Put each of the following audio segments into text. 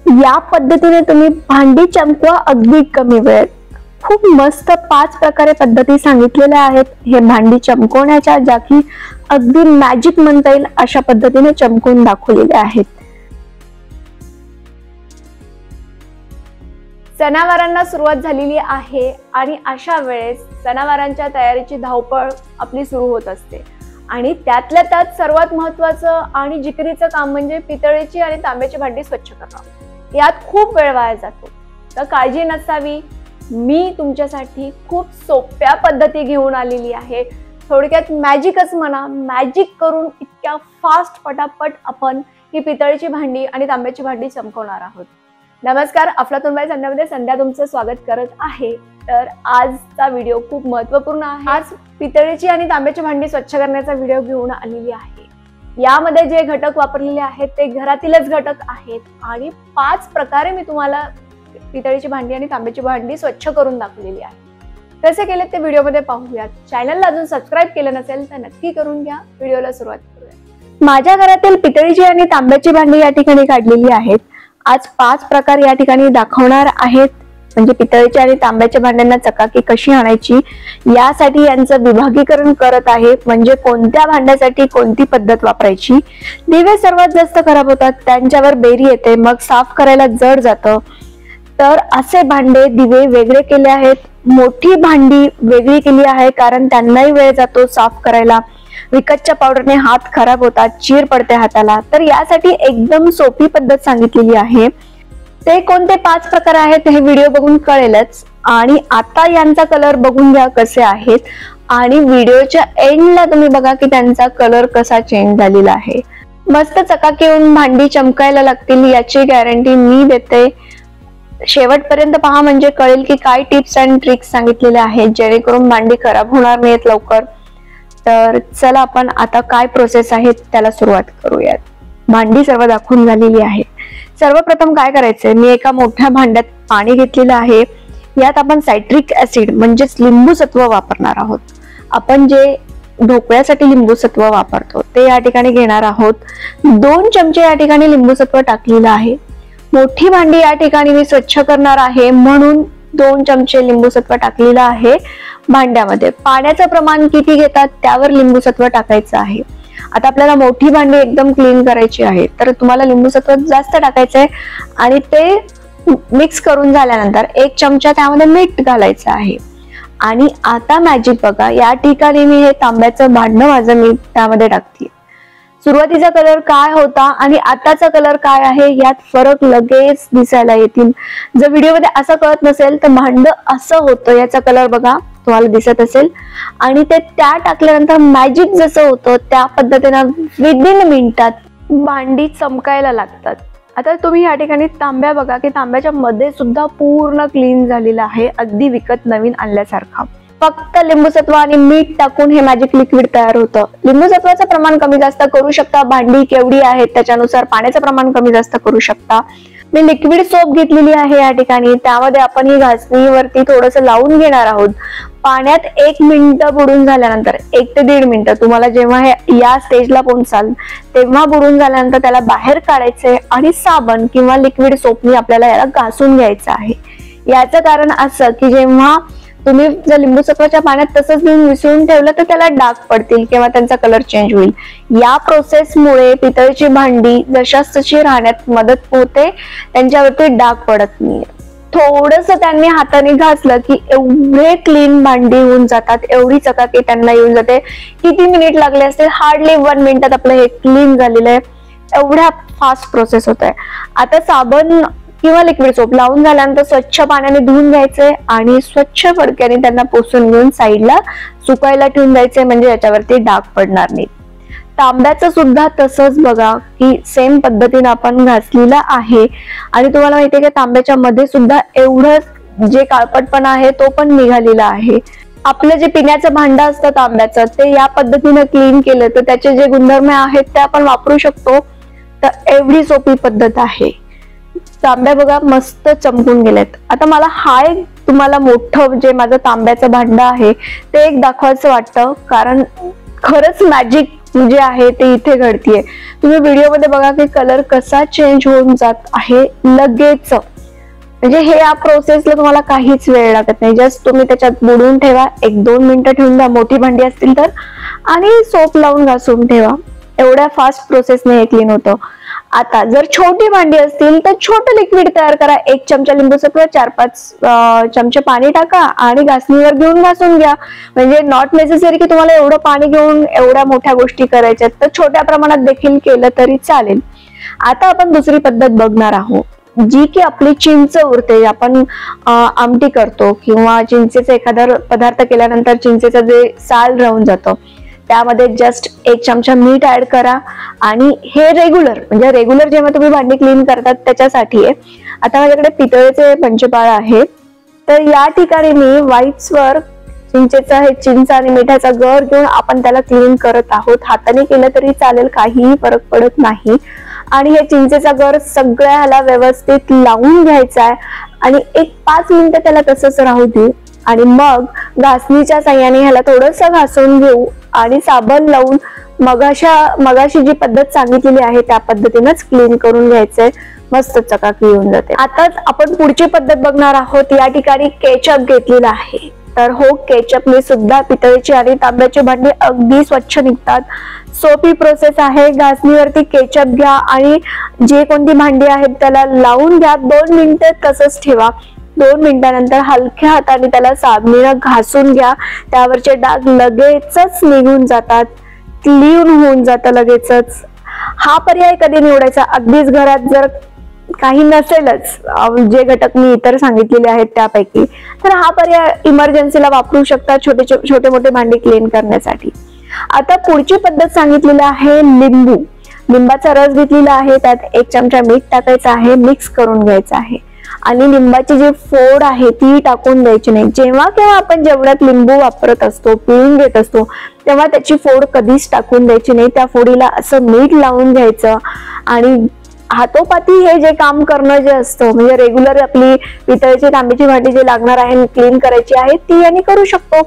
या पद्धतीने तुम्ही भांडी चमकवा अगदी कमी वेळेत। खूप मस्त 5 प्रकारे पद्धती सांगितलेल्या आहेत हे भांडी चमकवण्याच्या, ज्या की अगदी मॅजिक म्हणता येईल अशा पद्धतीने चमकवून दाखवलेल्या आहेत। सणावारांना सुरुवात झालेली आहे आणि अशा वेळेस सणावारांच्या तयारीची धावपळ आपली सुरू होत असते आणि त्यातल्या त्यात सर्वात महत्त्वाचं आणि जिकिरीचं काम म्हणजे पितळेची आणि तांब्याची भांडी स्वच्छ करणं। यात खूप वेळ वाया जातो, तर काळजी नसावी, मी तुमच्यासाठी खूप सोप्या पद्धती घेऊन आलेली आहे। थोडक्यात मॅजिकच म्हणा, मॅजिक करून इतक्या फास्ट पटापट आपण ही पितळेची भांडी आणि तांब्याची भांडी चमकवणार आहोत। नमस्कार, अफलातून बाय संध्यामध्ये संध्या तुमचं स्वागत करत आहे। तर आजचा व्हिडिओ खूप महत्त्वपूर्ण आहे। आज पितळेची आणि तांब्याची भांडी स्वच्छ करण्याचा व्हिडिओ घेऊन आलेली आहे। यामध्ये जे घटक वापरलेले आहेत ते घरातीलच घटक आहेत आणि 5 प्रकारे मी तुम्हाला पितळेची भांडी आणि तांब्याची भांडी स्वच्छ करून दाखवलेली आहे। कसे केले ते व्हिडिओमध्ये पाहूयात। चॅनलला अजून सबस्क्राईब केलं नसेल तर नक्की करून घ्या। व्हिडिओला सुरुवात करूया। माझ्या घरातील पितळेची आणि तांब्याची भांडी या ठिकाणी काढलेली आहेत। आज 5 प्रकार या ठिकाणी दाखवणार आहेत, म्हणजे पितळेच्या आणि तांब्याच्या भांड्यांना चकाकी कशी आणायची यासाठी यांचं विभागीकरण करत आहे, म्हणजे कोणत्या भांड्यासाठी कोणती पद्धत वापरायची। दिवे सर्वात जास्त खराब होतात, त्यांच्यावर बेरी येते, मग साफ करायला जड जातं, तर असे भांडे दिवे वेगळे केले आहेत। मोठी भांडी वेगळी केली आहे कारण त्यांनाही वेळ जातो साफ करायला। विकतच्या पावडरने हात खराब होतात, चीर पडते हाताला, तर यासाठी एकदम सोपी पद्धत सांगितलेली आहे। ते कोणते 5 प्रकार आहेत हे व्हिडिओ बघून कळेलच। आणि आता यांचा कलर बघून घ्या कसे आहेत आणि व्हिडिओच्या एंडला तुम्ही बघा की त्यांचा कलर कसा चेंज झालेला आहे। मस्त चकाकी येऊन भांडी चमकायला लागतील याची गॅरंटी मी देते। शेवटपर्यंत पहा म्हणजे कळेल की काय टिप्स अँड ट्रिक्स सांगितलेल्या आहेत जेणेकरून भांडी खराब होणार नाहीत लवकर। तर चला आपण आता काय प्रोसेस आहे त्याला सुरुवात करूयात। भांडी सर्व दाखवून झालेली आहे। सर्वप्रथम काय करायचंय, मी एका मोठ्या भांड्यात पाणी घेतलेलं आहे। यात आपण सायट्रिक ऍसिड म्हणजेच लिंबूसत्व वापरणार आहोत। आपण जे ढोकळ्यासाठी लिंबूसत्व वापरतो ते या ठिकाणी घेणार आहोत। 2 चमचे या ठिकाणी लिंबूसत्व टाकलेलं आहे। मोठी भांडी या ठिकाणी मी स्वच्छ करणार आहे म्हणून 2 चमचे लिंबूसत्व टाकलेलं आहे भांड्यामध्ये। पाण्याचं प्रमाण किती घेतात त्यावर लिंबूसत्व टाकायचं आहे। आता आपल्याला मोठी भांडी एकदम क्लीन करायची आहे, तर तुम्हाला लिंबूसत्व जास्त टाकायचंय आणि ते मिक्स करून झाल्यानंतर 1 चमचा त्यामध्ये मीठ घालायचं आहे। आणि आता मॅजिक बघा, या ठिकाणी मी हे तांब्याचं भांडं माझं मी त्यामध्ये टाकते। सुरुवातीचा कलर काय होता आणि आताचा कलर काय आहे यात फरक लगेच दिसायला येतील। जर व्हिडिओमध्ये असं कळत नसेल तर भांड असं होतं, याचा कलर बघा तुम्हाला दिसत असेल। आणि ते त्या टाकल्यानंतर मॅजिक जसं होतं त्या पद्धतीनं विदिन मिनिटात भांडी चमकायला लागतात। आता तुम्ही या ठिकाणी तांब्या बघा की तांब्याच्या मध्ये सुद्धा पूर्ण क्लीन झालेला आहे, अगदी विकत नवीन आणल्यासारखा। फक्त लिंबूसत्व आणि मीठ टाकून हे मॅजिक लिक्विड तयार होतं। लिंबूसत्वाचं प्रमाण कमी जास्त करू शकता, भांडी केवढी आहे त्याच्यानुसार पाण्याचं प्रमाण कमी जास्त करू शकता। मी लिक्विड सोप घेतलेली आहे या ठिकाणी, त्यामध्ये आपण ही घासणीवरती थोडंसं लावून घेणार आहोत। पाण्यात 1 मिनिट बुडून झाल्यानंतर 1 ते 1.5 मिनिट तुम्हाला जेव्हा हे या स्टेजला पोहोचाल तेव्हा बुडून झाल्यानंतर त्याला बाहेर काढायचंय आणि साबण किंवा लिक्विड सोपनी आपल्याला याला घासून घ्यायचं आहे। याचं कारण असं की जेव्हा तुम्ही जर लिंबूसत्वाच्या पाण्यात तसंच घेऊन मिसळून ठेवलं तर त्याला डाग पडतील किंवा त्यांचा कलर चेंज होईल। या प्रोसेसमुळे पितळेची भांडी जशाच तशी राहण्यात मदत होते, त्यांच्यावरती डाग पडत नाही। थोडस त्यांनी हाताने घासलं की एवढे क्लीन भांडी होऊन जातात, एवढी चकाकी त्यांना येऊन जाते। किती मिनिट लागले असतील, हार्डली 1 मिनिटात आपलं हे क्लीन झालेलं आहे। एवढ्या फास्ट प्रोसेस होत आहे। आता साबण किंवा लिक्विड सोप लावून झाल्यानंतर स्वच्छ पाण्याने धुवून घ्यायचे आणि स्वच्छ फडक्याने त्यांना पुसून घेऊन साईडला सुकायला ठेवून द्यायचे, म्हणजे याच्यावरती डाग पडणार नाहीत। तांब्याचं सुद्धा तसंच बघा की सेम पद्धतीने आपण घासलेला आहे आणि तुम्हाला माहितीये की तांब्याच्या मध्ये सुद्धा एवढं जे काळपटपणा आहे तो पण निघालेला आहे। आपलं जे पिण्याचं भांडं असतं तांब्याचं ते या पद्धतीने क्लीन केलं तर त्याचे जे गुणधर्म आहेत ते आपण वापरू शकतो। तर एवढी सोपी पद्धत आहे। तांब्या बघा मस्त चमकून गेलेत। आता मला हा एक तुम्हाला मोठं जे माझं तांब्याचं भांडं आहे ते एक दाखवायचं वाटतं, कारण खरंच मॅजिक जे आहे ते इथे घडतीये. तुम्ही व्हिडिओमध्ये बघा की कलर कसा चेंज होऊन जात आहे लगेच. म्हणजे हे या प्रोसेसला तुम्हाला काहीच वेळ लागत नाही. जस्ट तुम्ही त्याच्यात बुडवून ठेवा, 1-2 मिनिटं ठेवून द्या मोठी भांडी असतील तर, आणि सोप लावून घासून ठेवा. एवढ्या फास्ट प्रोसेसने हे क्लीन होतं. आता जर छोटी भांडी असतील तर छोटं लिक्विड तयार करा. 1 चमचा लिंबू सत्व, 4-5 चमचे पाणी टाका आणि घासणीवर घेऊन घासून घ्या. म्हणजे नॉट नेसेसरी की तुम्हाला एवढं पाणी घेऊन एवढ्या मोठ्या गोष्टी करायच्या, तर छोट्या प्रमाणात देखील केलं तरी चालेल. आता आपण दुसरी पद्धत बघणार आहोत, जी की आपली चिंच उरते. आपण आमटी करतो किंवा चिंचेचा एखादा पदार्थ केल्यानंतर चिंचेचं जे साल राहून जातं, त्यामध्ये जस्ट 1 चमचा मीठ ऍड करा. आणि हे रेग्युलर जेव्हा तुम्ही भांडी क्लीन करतात त्याच्यासाठी आहे. आता माझ्याकडे पितळेचे पंचपाळ आहेत, तर या ठिकाणी मी वाईप्सवर चिंचेचा हे चिंच आणि मिठाचा गर घेऊन आपण त्याला क्लीन करत आहोत. हाताने केलं तरी चालेल, काहीही फरक पडत नाही. आणि हे चिंचेचा गर सगळ्या ह्याला व्यवस्थित लावून घ्यायचा आहे आणि 1-5 मिनिटं त्याला तसंच राहू दे. आणि मग घासणीच्या साह्याने ह्याला थोडंसं घासून घेऊ आणि साबण लावून मगाशी जी पद्धत सांगितलेली आहे त्या पद्धतीनेच क्लीन करून घ्यायचंय. मस्त चकाकी येऊन जाते. आताच आपण पुढची पद्धत बघणार आहोत. या ठिकाणी केचप घेतलेला आहे. तर हो, केचपने सुद्धा पितळेची आणि तांब्याची भांडी अगदी स्वच्छ निघतात. सोपी प्रोसेस आहे. घासणीवरती केचप घ्या आणि जे कोणती भांडी आहेत त्याला लावून घ्या. 2 मिनिटं तसंच ठेवा. 2 मिनिटांनंतर हलक्या हाताने त्याला साबणाने घासून घ्या. त्यावरचे डाग लगेचच निघून जातात, क्लीन होऊन जातं लगेचच. हा पर्याय कधी निवडायचा? अगदीच घरात जर काही नसेलच, जे घटक मी इतर सांगितलेले आहेत त्यापैकी, तर हा पर्याय इमर्जन्सीला वापरू शकता छोटे मोठे भांडी क्लीन करण्यासाठी. आता पुढची पद्धत सांगितलेली आहे लिंबाचा रस घेतलेला आहे. त्यात 1 चमचा मीठ टाकायचं आहे, मिक्स करून घ्यायचं आहे. आणि लिंबाची जी फोड आहे ती टाकून द्यायची नाही. जेव्हा केव्हा आपण जेवढ्यात लिंबू वापरत असतो, पिळून घेत असतो, तेव्हा त्याची फोड कधीच टाकून द्यायची नाही. त्या फोडीला असं मीठ लावून घ्यायचं आणि हातोपाती हे जे काम करणं जे असतं, म्हणजे रेग्युलर आपली पितळेची तांब्याची भांडी जे लागणार आहे क्लीन करायची आहे ती आणि करू शकतो.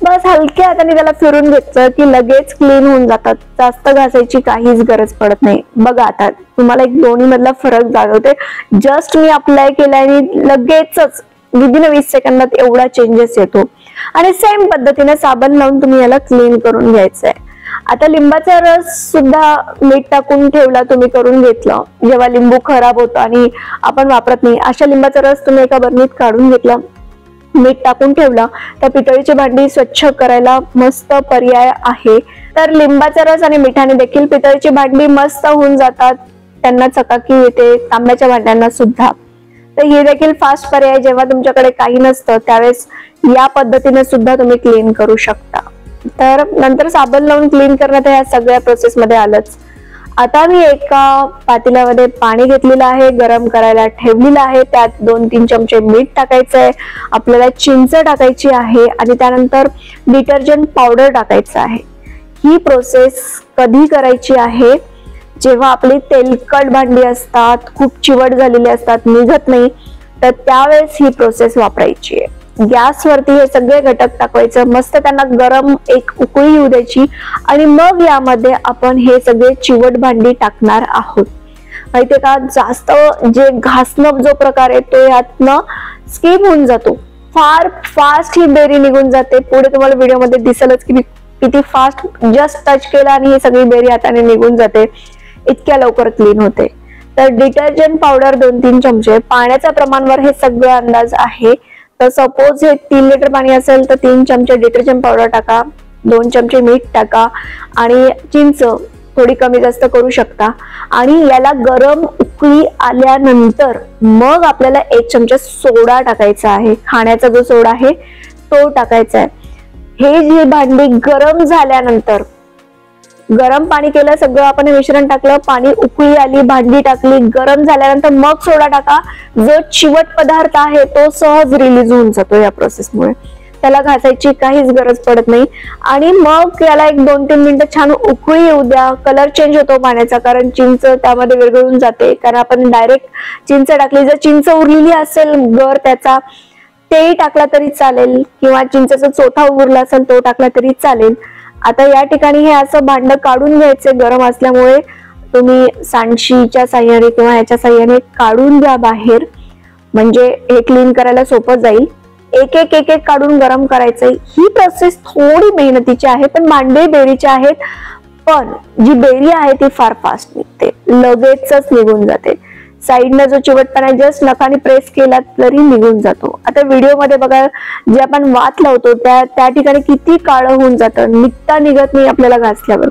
बस हलक्या हाताने त्याला फिरून घेतलं की लगेच क्लीन होऊन जातात. जास्त घासायची काहीच गरज पडत नाही. बघा आता तुम्हाला एक दोन्ही मधला फरक जाणवते. जस्ट मी अप्लाय केला आणि लगेचच विदिन 20 सेकंदात एवढा चेंजेस येतो. आणि सेम पद्धतीने साबण लावून तुम्ही याला क्लीन करून घ्यायचंय. आता लिंबाचा रस सुद्धा मीठ टाकून ठेवला, तुम्ही करून घेतलं. जेव्हा लिंबू खराब होतो आणि आपण वापरत नाही, अशा लिंबाचा रस तुम्ही एका बरणीत काढून घेतला, मीठ टाकून ठेवलं, तर पितळीची भांडी स्वच्छ करायला मस्त पर्याय आहे. तर लिंबाचा रस आणि मिठाने देखील पितळीची भांडी मस्त होऊन जातात, त्यांना चकाकी येते. तांब्याच्या भांड्यांना सुद्धा. तर हे देखील फास्ट पर्याय. जेव्हा तुमच्याकडे काही नसतं त्यावेळेस या पद्धतीने सुद्धा तुम्ही क्लीन करू शकता. तर नंतर साबण लावून क्लीन करणं या सगळ्या प्रोसेस मध्ये आलंच. आता मी एका पातेल्यामध्ये पाणी घेतलेलं आहे, गरम करायला ठेवलेलं आहे. त्यात 2-3 चमचे मीठ टाकायचं आहे. आपल्याला चिंच टाकायची आहे आणि त्यानंतर डिटर्जंट पावडर टाकायचं आहे. ही प्रोसेस कधी करायची आहे? जेव्हा आपली तेलकट भांडी असतात, खूप चिवट झालेली असतात, निघत नाही, तर त्यावेळेस ही प्रोसेस वापरायची आहे. गॅसवरती हे सगळे घटक टाकायचं, मस्त त्यांना गरम एक उकळी येऊ द्यायची आणि मग यामध्ये आपण हे सगळे चिवट भांडी टाकणार आहोत. माहितीये का, जास्त जे घासणं जो प्रकार आहे तो यातनं स्किप होऊन जातो. फार फास्ट ही बेरी निघून जाते. पुढे तुम्हाला व्हिडिओमध्ये दिसेलच की किती फास्ट जस्ट टच केला आणि ही सगळी बेरी हाताने निघून जाते. इतक्या लवकर क्लीन होते. तर डिटर्जंट पावडर 2-3 चमचे. पाण्याच्या प्रमाणावर हे सगळं अंदाज आहे. तर सपोज हे 3 लिटर पाणी असेल तर 3 चमचे डिटर्जंट पावडर टाका, 2 चमचे मीठ टाका आणि चिंच थोडी कमी जास्त करू शकता. आणि याला गरम उकळी आल्यानंतर मग आपल्याला 1 चमचा सोडा टाकायचा आहे. खाण्याचा जो सोडा आहे तो टाकायचा आहे. हे जी भांडी गरम झाल्यानंतर, गरम पाणी केलं, सगळं आपण मिश्रण टाकलं, पाणी उकळी आली, भांडी टाकली, गरम झाल्यानंतर मग सोडा टाका. जो चिवट पदार्थ आहे तो सहज रिलीज होऊन जातो या प्रोसेसमुळे. त्याला घासायची काहीच गरज पडत नाही. आणि मग याला 1-2-3 मिनिटं छान उकळी येऊ द्या. कलर चेंज होतो पाण्याचा, कारण चिंच त्यामध्ये विरघळून जाते. कारण आपण डायरेक्ट चिंच टाकली, जर चिंच उरलेली असेल गर त्याचा, तेही टाकला तरी चालेल, किंवा चिंचेचा चोथा उरला असेल तो टाकला तरी चालेल. आता या ठिकाणी हे असं भांड काढून घ्यायचे, गरम असल्यामुळे तुम्ही सांडशीच्या साह्याने किंवा याच्या साह्याने काढून घ्या बाहेर, म्हणजे हे क्लीन करायला सोपं जाईल. एक एक एक एक काढून गरम करायचंय. ही प्रोसेस थोडी मेहनतीची आहे, पण भांडे बेरीचे आहेत, पण जी बेरी आहे ती फार फास्ट निघते, लगेचच निघून जाते. साईडनं जो चिवटपणा जस्ट नखाने प्रेस केला तरी निघून जातो. आता व्हिडिओ मध्ये बघा, जे आपण वात लावतो त्या ठिकाणी किती काळं होऊन जातं, निघता निघत नाही आपल्याला घासल्यावर.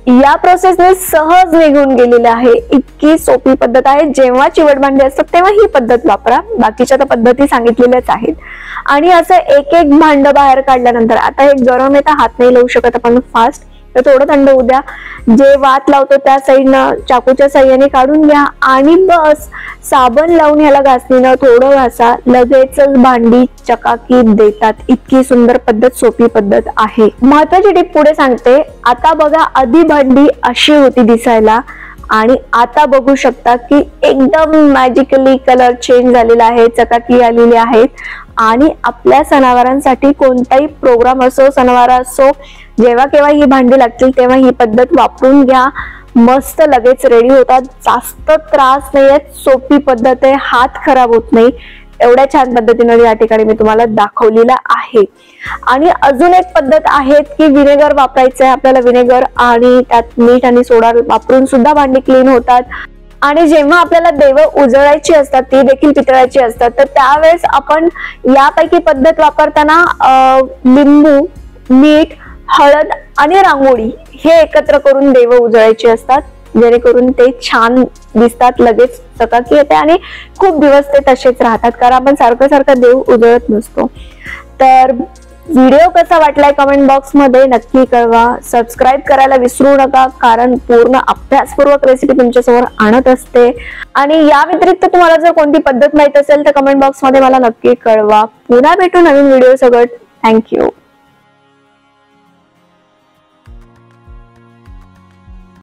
या प्रोसेसने सहज निघून गेलेलं आहे. इतकी सोपी पद्धत आहे. जेव्हा चिवट भांडे असतात तेव्हा ही पद्धत वापरा, बाकीच्या तर पद्धती सांगितलेल्याच आहेत. आणि असं एक एक भांड बाहेर काढल्यानंतर, आता हे गरम आहे तर हात नाही लावू शकत आपण फास्ट, तर थोडं थंड होऊ द्या. जे वात लावतो त्या साईडनं चाकूच्या साह्याने काढून घ्या आणि बस साबण लावून ह्याला घासणीनं थोडं घासा, लगेचच भांडी चकाकीत देतात. इतकी सुंदर पद्धत, सोपी पद्धत आहे. महत्वाची टीप पुढे सांगते. आता बघा, आधी भांडी अशी होती दिसायला आणि आता बघू शकता की एकदम मॅजिकली कलर चेंज झालेला आहे, चकाकी आलेली आहेत. आणि आपल्या सणावारांसाठी कोणताही प्रोग्राम असो, सणवार असो, जेव्हा केव्हा ही भांडी लागतील तेव्हा ही पद्धत वापरून घ्या. मस्त लगेच रेडी होतात. जास्त त्रास नाहीये, सोपी पद्धत आहे, हात खराब होत नाही. एवढ्या छान पद्धतीने या ठिकाणी मी तुम्हाला दाखवलेला आहे. आणि अजून एक पद्धत आहे की विनेगर वापरायचं आहे आपल्याला. विनेगर आणि त्यात मीठ आणि सोडा वापरून सुद्धा भांडी क्लीन होतात. आणि जेव्हा आपल्याला देव उजळायची असतात, ती देखील पितळाची असतात, तर त्यावेळेस आपण यापैकी पद्धत वापरताना लिंबू, मीठ, हळद आणि रांगोळी हे एकत्र करून देव उजळायचे असतात, जेणेकरून ते छान दिसतात, लगेच चकाकी येते आणि खूप दिवस ते तसेच राहतात, कारण आपण सारखं सारखं देव उजळत नसतो. तर व्हिडिओ कसा वाटलाय कमेंट बॉक्स मध्ये नक्की कळवा. सबस्क्राईब करायला विसरू नका, कारण पूर्ण अभ्यासपूर्वक रेसिपी तुमच्या समोर आणत असते. आणि या व्यतिरिक्त तुम्हाला जर कोणती पद्धत माहित असेल तर कमेंट बॉक्स मध्ये मला नक्की कळवा. पुन्हा भेटू नवीन व्हिडिओ सगळं. थँक्यू.